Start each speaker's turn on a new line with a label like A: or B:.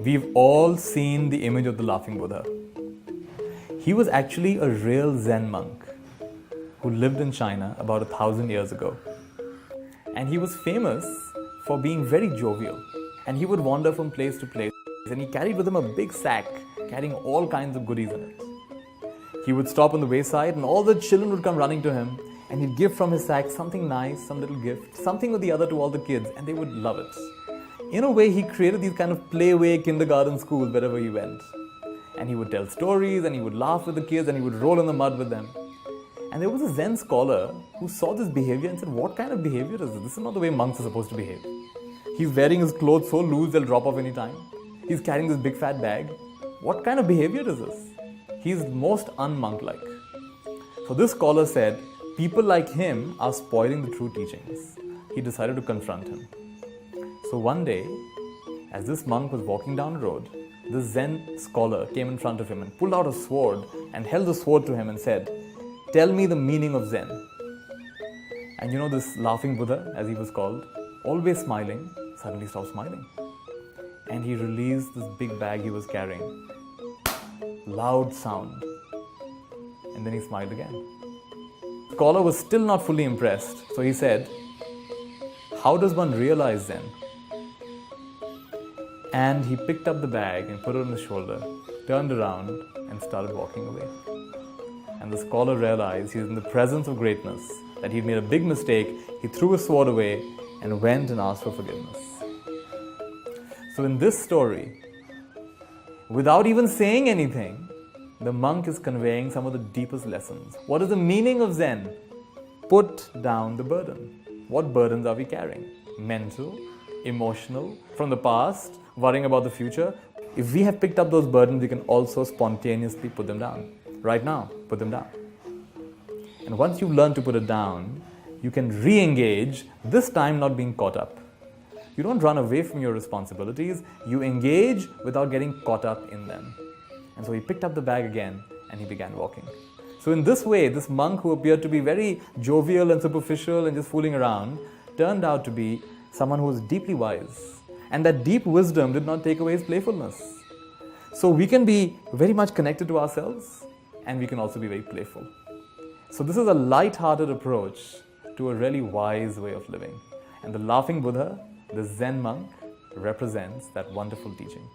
A: We've all seen the image of the Laughing Buddha. He was actually a real Zen monk who lived in China about 1,000 years ago. And he was famous for being very jovial. And he would wander from place to place. And he carried with him a big sack carrying all kinds of goodies in it. He would stop on the wayside and all the children would come running to him, and he'd give from his sack something nice, some little gift, something or the other to all the kids, and they would love it. In a way, he created these kind of playway kindergarten schools wherever he went. And he would tell stories, and he would laugh with the kids, and he would roll in the mud with them. And there was a Zen scholar who saw this behavior and said, what kind of behavior is this? This is not the way monks are supposed to behave. He's wearing his clothes so loose they'll drop off any time. He's carrying this big fat bag. What kind of behavior is this? He's most un-monk-like. So this scholar said, people like him are spoiling the true teachings. He decided to confront him. So one day, as this monk was walking down the road, this Zen scholar came in front of him and pulled out a sword and held the sword to him and said, tell me the meaning of Zen. And you know, this Laughing Buddha, as he was called, always smiling, suddenly stopped smiling. And he released this big bag he was carrying. Loud sound. And then he smiled again. The scholar was still not fully impressed, so he said, how does one realize Zen? And he picked up the bag and put it on his shoulder, turned around and started walking away. And the scholar realized he's in the presence of greatness, that he'd made a big mistake. He threw his sword away and went and asked for forgiveness. So in this story, without even saying anything, the monk is conveying some of the deepest lessons. What is the meaning of Zen? Put down the burden. What burdens are we carrying? Mental, emotional, from the past, worrying about the future. If we have picked up those burdens, we can also spontaneously put them down. Right now, put them down. And once you learn to put it down, you can re-engage, this time not being caught up. You don't run away from your responsibilities, you engage without getting caught up in them. And so he picked up the bag again and he began walking. So in this way, this monk who appeared to be very jovial and superficial and just fooling around, turned out to be someone who was deeply wise. And that deep wisdom did not take away his playfulness. So we can be very much connected to ourselves and we can also be very playful. So this is a light-hearted approach to a really wise way of living. And the Laughing Buddha, the Zen monk, represents that wonderful teaching.